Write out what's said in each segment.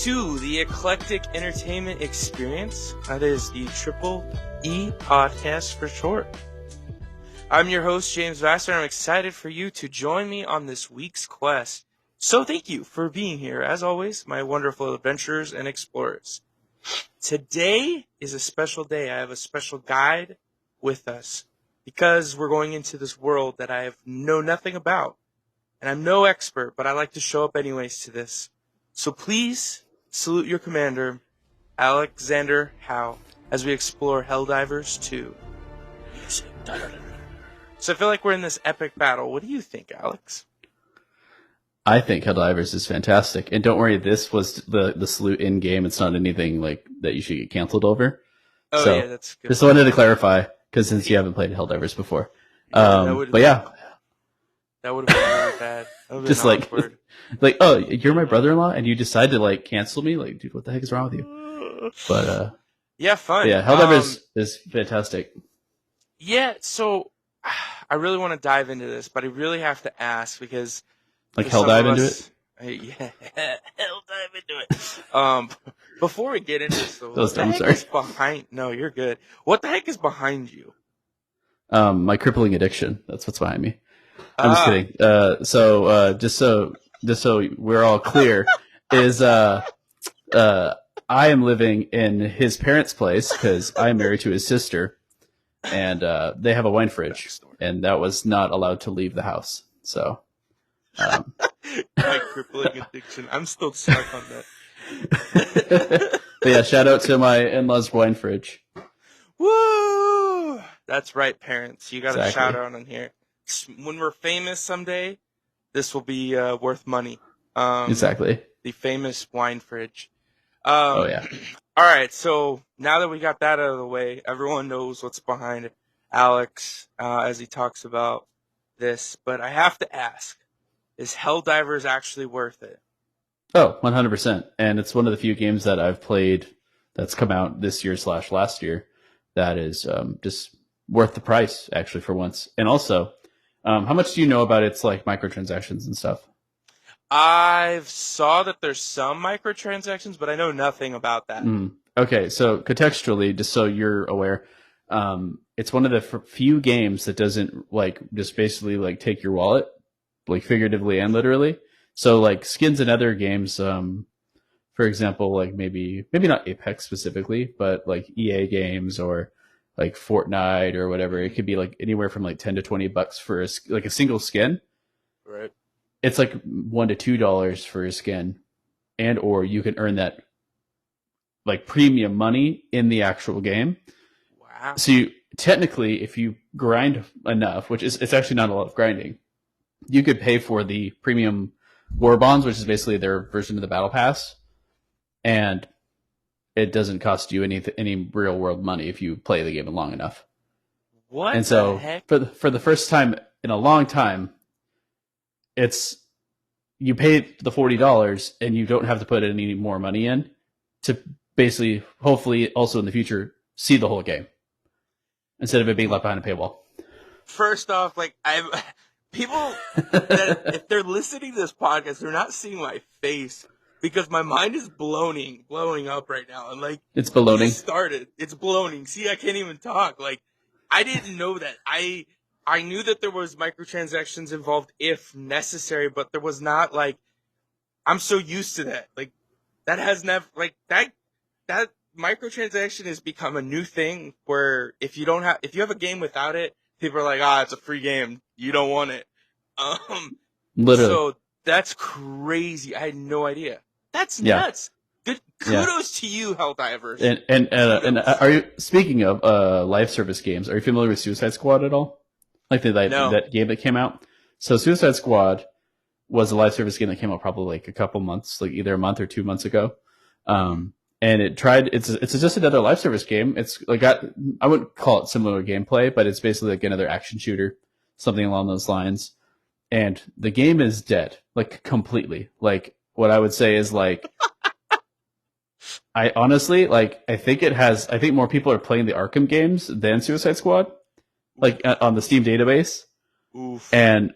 to the Eclectic Entertainment Experience. That is the Triple E podcast for short. I'm your host, James Vassar, and I'm excited for you to join me on this week's quest. So thank you for being here, as always, my wonderful adventurers and explorers. Today is a special day. I have a special guide with us because we're going into this world that I know nothing about. And I'm no expert, but I like to show up anyways to this. So please salute your commander, Alexander Howe, as we explore Helldivers 2. So I feel like we're in this epic battle. What do you think, Alex? I think Helldivers is fantastic. And don't worry, this was the salute in-game. It's not anything like that you should get canceled over. Oh, so, yeah, that's good. Just wanted to clarify, because since you haven't played Helldivers before. That would have been really bad. Just awkward. like, oh, you're my brother-in-law, and you decide to like cancel me? Like, dude, what the heck is wrong with you? But yeah, fun. Yeah, Helldivers is fantastic. Yeah, so I really want to dive into this, but I really have to ask because like hell dive into it. Yeah, hell dive into it. Before we get into this, what the heck is behind? No, you're good. What the heck is behind you? My crippling addiction. That's what's behind me. I'm just kidding. Just so we're all clear, is I am living in his parents' place because I'm married to his sister, and they have a wine fridge, and that was not allowed to leave the house. So, my crippling addiction. I'm still stuck on that. But yeah, shout out to my in-laws' wine fridge. Woo! That's right, parents. You got a Exactly. shout out on here. When we're famous someday, this will be worth money. Exactly. The famous wine fridge. Oh, yeah. All right, so now that we got that out of the way, everyone knows what's behind Alex as he talks about this. But I have to ask, is Helldivers actually worth it? Oh, 100%. And it's one of the few games that I've played that's come out this year / last year that is just worth the price, actually, for once. And also, how much do you know about its like microtransactions and stuff? I've saw that there's some microtransactions, but I know nothing about that. Okay, so contextually, just so you're aware, it's one of the few games that doesn't like just basically like take your wallet, like figuratively and literally. So like skins in other games, for example, like maybe not Apex specifically, but like EA games or like Fortnite or whatever, it could be like anywhere from like $10 to $20 for a single skin. Right. It's like $1 to $2 for a skin, and or you can earn that like premium money in the actual game. Wow. So you, technically, if you grind enough, which is it's actually not a lot of grinding, you could pay for the premium war bonds, which is basically their version of the battle pass, and it doesn't cost you any real world money if you play the game long enough. What? And so the heck? for the first time in a long time, it's you pay the $40 and you don't have to put any more money in to basically, hopefully, also in the future, see the whole game instead of it being left behind a paywall. First off, like people that if they're listening to this podcast, they're not seeing my face because my mind is blowing up right now, and like it's ballooning. It's ballooning. See, I can't even talk. Like I didn't know that. I knew that there was microtransactions involved if necessary, but there was not like I'm so used to that. Like that has never like that microtransaction has become a new thing where if you have a game without it, people are like, it's a free game. You don't want it. Literally. So that's crazy. I had no idea. That's nuts. Good kudos to you, Helldivers. And are you speaking of live service games? Are you familiar with Suicide Squad at all? Like that game that came out. So Suicide Squad was a live service game that came out probably like a couple months, like either a month or 2 months ago. And it's just another live service game. It's like I wouldn't call it similar gameplay, but it's basically like another action shooter, something along those lines. And the game is dead, like completely. Like what I would say is like, I honestly like. I think more people are playing the Arkham games than Suicide Squad, like on the Steam database. Oof. And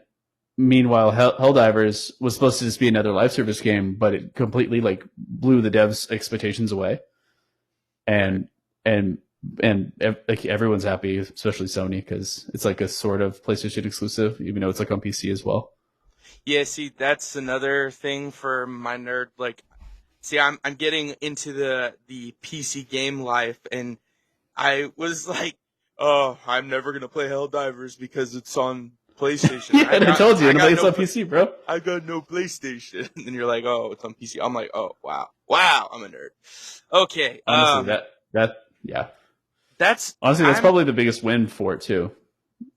Meanwhile, Helldivers was supposed to just be another live service game, but it completely like blew the devs' expectations away, and and like everyone's happy, especially Sony, because it's like a sort of PlayStation exclusive, even though it's like on PC as well. Yeah, see, that's another thing for my nerd. Like, see, I'm getting into the PC game life, and I was like, oh, I'm never gonna play Helldivers because it's on PlayStation. Yeah, and I told you, and it's on no, PC, bro. I got no PlayStation, and you're like, oh, it's on PC. I'm like, oh, wow, I'm a nerd. Okay, Honestly, yeah. That's honestly that's probably the biggest win for it too.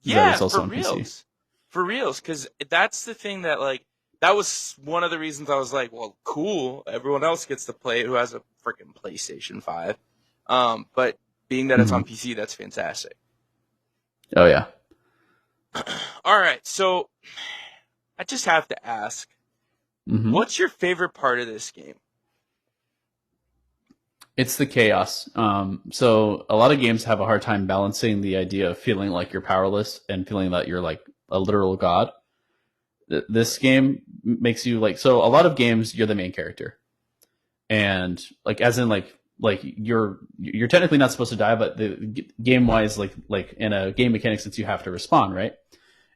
Yeah, that it's also for on reals. PC. For reals, because that's the thing that, like, that was one of the reasons I was like, well, cool, everyone else gets to play it who has a freaking PlayStation 5. But being that it's on PC, that's fantastic. Oh, yeah. All right, so I just have to ask, what's your favorite part of this game? It's the chaos. So a lot of games have a hard time balancing the idea of feeling like you're powerless and feeling that you're like a literal god. This game makes you like, so a lot of games you're the main character, and like as in like you're technically not supposed to die, but the game wise like in a game mechanic sense you have to respawn, right?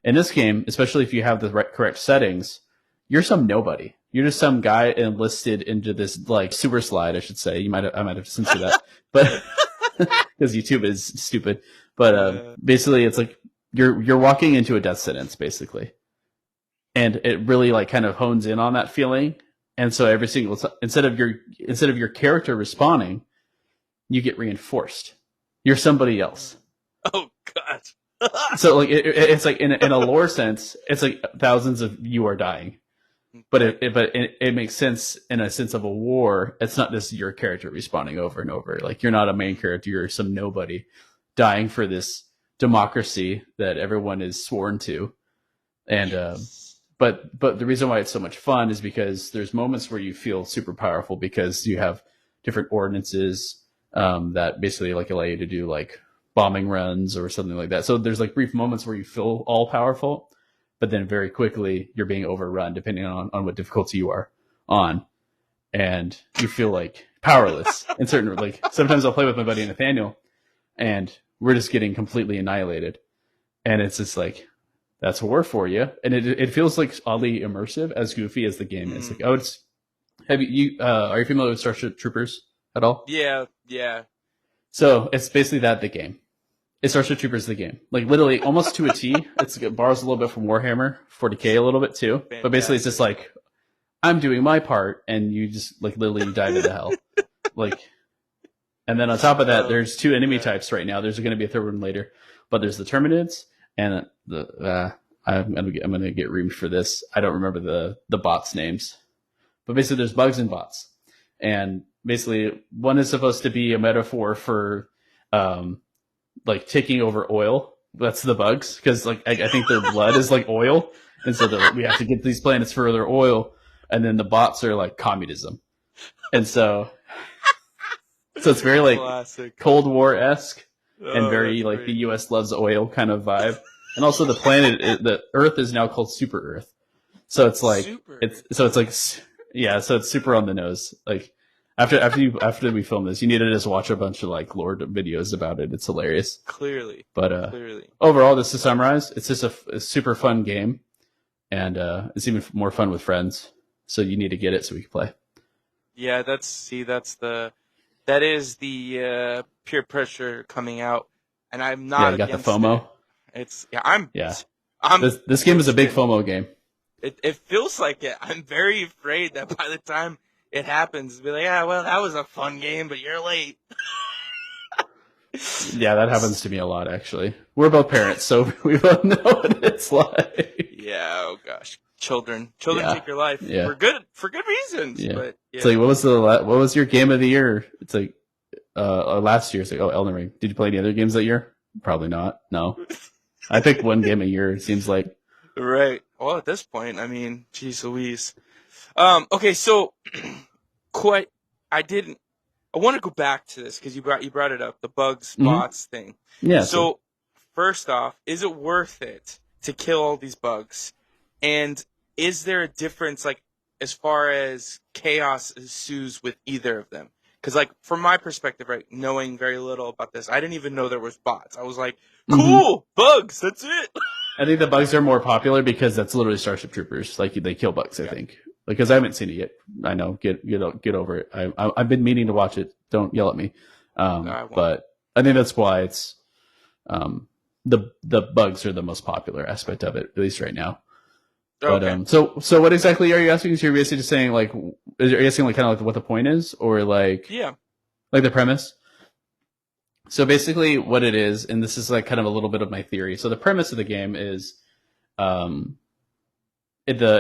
In this game, especially if you have the correct settings, you're some nobody. You're just some guy enlisted into this like sewer slide, I should say. I might have to censor that, but because YouTube is stupid. But basically, it's like you're walking into a death sentence, basically, and it really like kind of hones in on that feeling. And so every single instead of your character respawning, you get reinforced. You're somebody else. Oh God. So like it's like in a lore sense, it's like thousands of you are dying. But it makes sense in a sense of a war. It's not just your character respawning over and over. Like you're not a main character. You're some nobody dying for this democracy that everyone is sworn to. And but the reason why it's so much fun is because there's moments where you feel super powerful because you have different ordinances that basically like allow you to do like bombing runs or something like that. So there's like brief moments where you feel all powerful, but then very quickly you're being overrun depending on what difficulty you are on. And you feel like powerless in certain, like sometimes I'll play with my buddy Nathaniel and we're just getting completely annihilated. And it's just like, that's war for you. And it feels like oddly immersive, as goofy as the game is. Like, are you familiar with Starship Troopers at all? Yeah. So it's basically the game. It's Starship Troopers the game. Like literally almost to a T. It borrows a little bit from Warhammer 40K a little bit too. Fantastic. But basically it's just like, I'm doing my part and you just like literally dive into hell. Like, and then on top of that, there's two enemy types right now. There's going to be a third one later, but there's the Terminids and I'm gonna get reamed for this. I don't remember the bots' names, but basically there's bugs and bots, and basically one is supposed to be a metaphor for like taking over oil. That's the bugs, because like I think their blood is like oil, and so we have to get these planets for their oil, and then the bots are like communism, and so it's very like classic Cold War-esque. And very like the U.S. loves oil kind of vibe, and also the planet, the Earth is now called Super Earth, so it's like so it's super on the nose. Like after we film this, you need to just watch a bunch of like lore videos about it. It's hilarious. Clearly, overall, just to summarize, it's just a super fun game, and it's even more fun with friends. So you need to get it so we can play. Yeah, that is the peer pressure coming out, and I'm not. Yeah, you got the FOMO. This game is a big FOMO game. It feels like it. I'm very afraid that by the time it happens, it'll be like, yeah, well, that was a fun game, but you're late. Yeah, that happens to me a lot, actually. We're both parents, so we both know what it's like. Yeah, oh gosh. Children take your life for good reasons. Yeah. But, It's like, what was your game of the year? It's like last year. It's like, Elden Ring. Did you play any other games that year? Probably not. No. I picked one game a year, it seems like. Right. Well, at this point, I mean, geez Louise. Okay, so I want to go back to this because you brought it up, the bugs, bots thing. Yeah. So first off, is it worth it to kill all these bugs? And is there a difference, like, as far as chaos ensues with either of them? Because, like, from my perspective, right, knowing very little about this, I didn't even know there was bots. I was like, cool, bugs, that's it. I think the bugs are more popular because that's literally Starship Troopers. Like they kill bugs, I think. Because I haven't seen it yet. I know. Get over it. I've been meaning to watch it. Don't yell at me. But I think that's why it's the bugs are the most popular aspect of it, at least right now. Okay. But so what exactly are you asking? So you're basically just saying like, are you asking like kind of like what the point is, or like like the premise? So basically, what it is, and this is like kind of a little bit of my theory. So the premise of the game is, the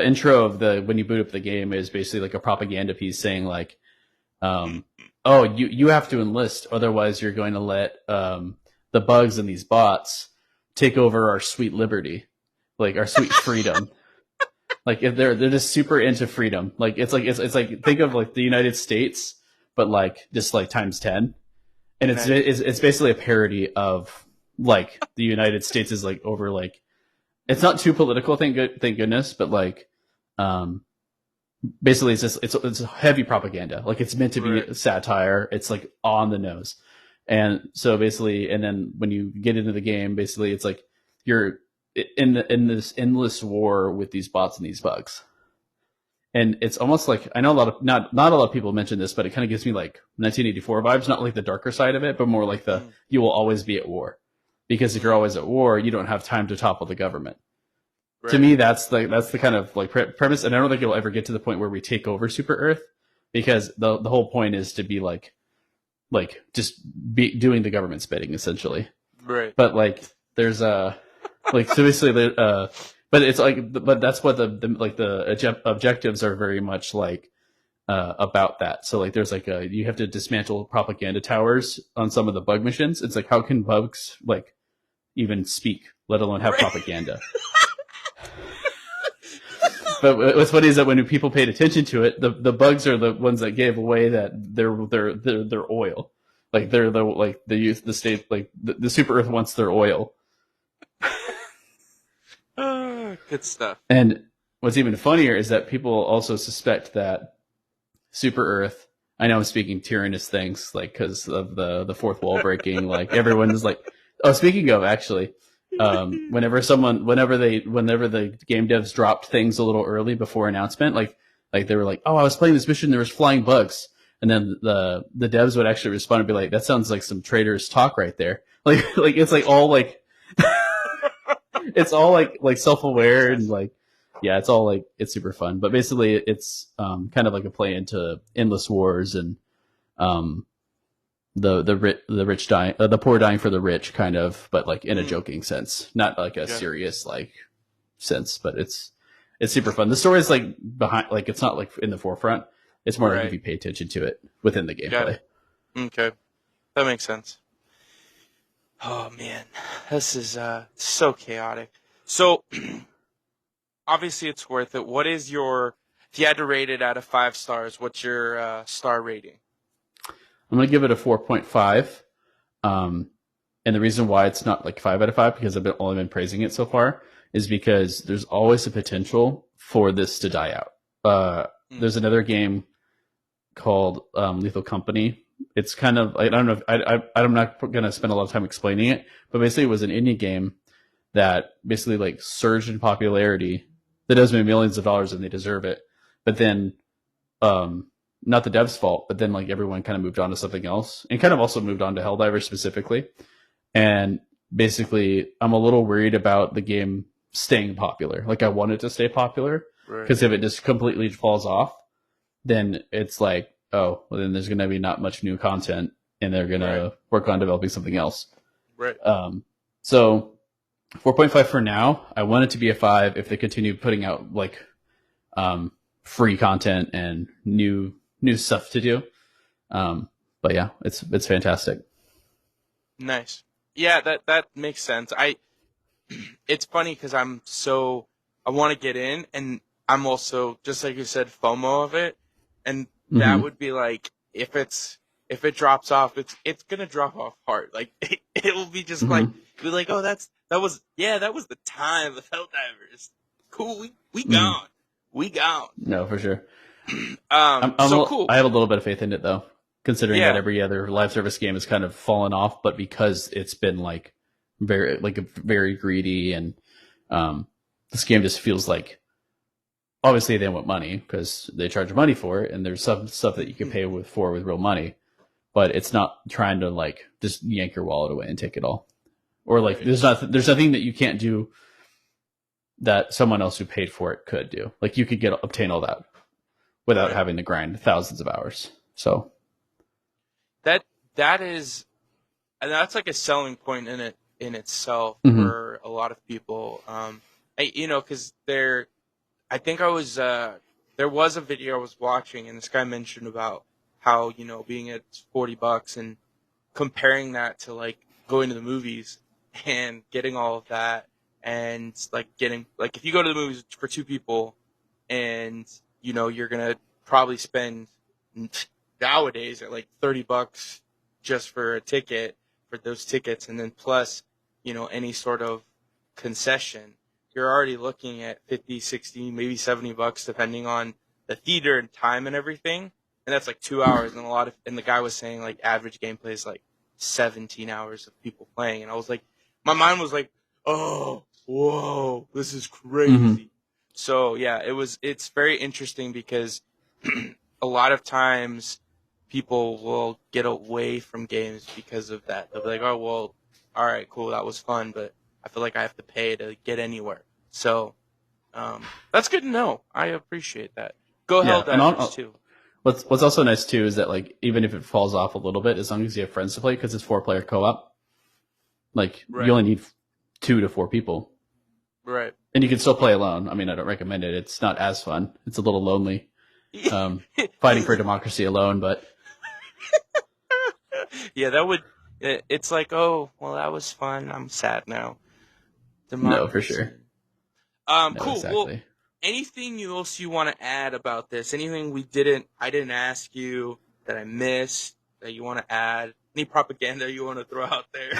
intro of when you boot up the game is basically like a propaganda piece saying like, oh, you have to enlist, otherwise you're going to let the bugs and these bots take over our sweet liberty, like our sweet freedom. Like if they're just super into freedom. Like it's like think of like the United States, but like just like times 10. And it's basically a parody of like the United States is like over like, it's not too political, thank goodness, but like basically it's heavy propaganda. Like it's meant to be satire. It's like on the nose. And so basically, and then when you get into the game, basically it's like you're in this endless war with these bots and these bugs. And it's almost like, I know not a lot of people mention this, but it kind of gives me like 1984 vibes, not like the darker side of it, but more like you will always be at war. Because if you're always at war, you don't have time to topple the government. Right. To me, that's the kind of like premise. And I don't think it'll ever get to the point where we take over Super Earth, because the whole point is to be like just be doing the government's bidding essentially. Right. But like there's like so basically but it's like, but that's what the objectives are very much like about that. So like there's like you have to dismantle propaganda towers on some of the bug missions. It's like, how can bugs like even speak, let alone have propaganda? But what's funny is that when people paid attention to it, the bugs are the ones that gave away that their oil. Like they're the state, like the Super Earth wants their oil. Good stuff. And what's even funnier is that people also suspect that Super Earth, I know I'm speaking tyrannous things, like because of the fourth wall breaking, like everyone is like, oh, speaking of actually, whenever the game devs dropped things a little early before announcement, like they were like, oh, I was playing this mission, there was flying bugs. And then the devs would actually respond and be like, that sounds like some traitors talk right there. Like it's like all like, it's all like self-aware and like, yeah, it's all like, it's super fun. But basically it's kind of like a play into endless wars and the rich dying, the poor dying for the rich kind of, but like in a joking sense, not like a serious like sense, but it's super fun. The story is like behind, like it's not like in the forefront. It's more like if you pay attention to it within the gameplay. Okay. That makes sense. Oh man, this is so chaotic. So obviously it's worth it. What is your, if you had to rate it out of 5 stars, what's your star rating? I'm going to give it a 4.5. And the reason why it's not like 5 out of 5, because I've only been praising it so far, is because there's always a potential for this to die out. There's another game called Lethal Company. It's kind of, I don't know, I'm not going to spend a lot of time explaining it, but basically it was an indie game that basically like surged in popularity. That does make millions of dollars and they deserve it. But then, not the devs' fault, but then like everyone kind of moved on to something else and kind of also moved on to Helldivers specifically. And basically I'm a little worried about the game staying popular. Like I want it to stay popular, because if it just completely falls off, then it's like, oh, well then there's going to be not much new content and they're going to work on developing something else. Right. So 4.5 for now. I want it to be a 5 if they continue putting out like free content and new stuff to do. But yeah, it's fantastic. Nice. Yeah, that makes sense. It's funny because I want to get in, and I'm also, just like you said, FOMO of it, and that would be like, if it drops off, it's gonna drop off hard. Like it will be just like, be like, oh, that was the time of Helldivers. cool. We gone. We gone. No, for sure. Cool. I have a little bit of faith in it though, considering that every other live service game has kind of fallen off, but because it's been very greedy, and this game just feels like, obviously they want money because they charge money for it, and there's some stuff that you can pay with real money, but it's not trying to like just yank your wallet away and take it all, or like there's nothing that you can't do that someone else who paid for it could do. Like you could obtain all that without having to grind thousands of hours. So that is, and that's like a selling point in itself for a lot of people. Because I think there was a video I was watching, and this guy mentioned about how, being at $40 and comparing that to like going to the movies and getting all of that, and like getting, like, if you go to the movies for two people and, you're going to probably spend nowadays at like $30 just for a ticket, for those tickets, and then plus, any sort of concession, you're already looking at 50, 60, maybe $70 depending on the theater and time and everything. And that's like 2 hours. And the guy was saying like average gameplay is like 17 hours of people playing. And I was like, my mind was like, oh, whoa, this is crazy. So yeah, it's very interesting because a lot of times people will get away from games because of that. They'll be like, oh, well, all right, cool, that was fun, but I feel like I have to pay to get anywhere. So that's good to know. I appreciate that. Go Helldivers too. What's also nice too is that like even if it falls off a little bit, as long as you have friends to play, because it's 4-player co-op, like you only need 2 to 4 people. Right. And you can still play alone. I mean, I don't recommend it. It's not as fun. It's a little lonely. Fighting for democracy alone, but yeah, it's like, oh, well, that was fun. I'm sad now. No, for sure. Cool. Exactly. Well, anything else you want to add about this? Anything I didn't ask you that I missed that you want to add? Any propaganda you want to throw out there?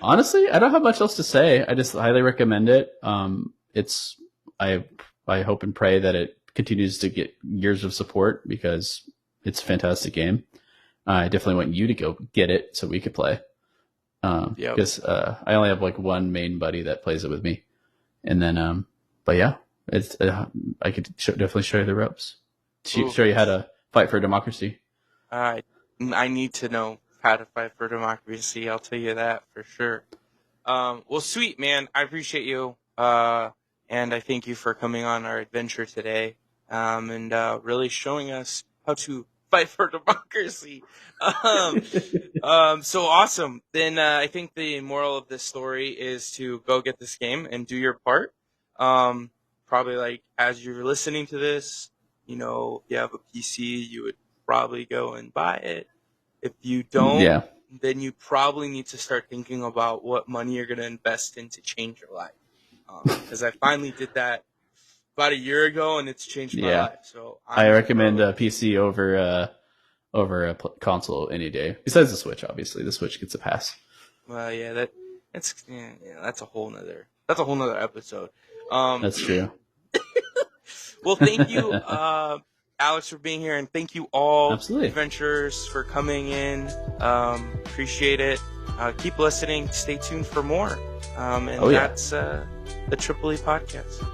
Honestly, I don't have much else to say. I just highly recommend it. I hope and pray that it continues to get years of support because it's a fantastic game. I definitely want you to go get it so we could play. Because I only have like one main buddy that plays it with me, and then but yeah, it's I could definitely show you the ropes, show you how to fight for democracy. I need to know how to fight for democracy. I'll tell you that for sure. Well, sweet man, I appreciate you, and I thank you for coming on our adventure today, and really showing us how to fight for democracy. So awesome. Then I think the moral of this story is to go get this game and do your part. Probably like as you're listening to this, if you have a PC, you would probably go and buy it. If you don't, then you probably need to start thinking about what money you're going to invest in to change your life. Because I finally did that about a year ago, and it's changed my life. So I recommend a PC over a console any day. Besides the Switch, obviously, the Switch gets a pass. Well, yeah, that's a whole nother episode. That's true. Well, thank you, Alex, for being here, and thank you all adventurers for coming in. Appreciate it. Keep listening. Stay tuned for more. That's the Triple E Podcast.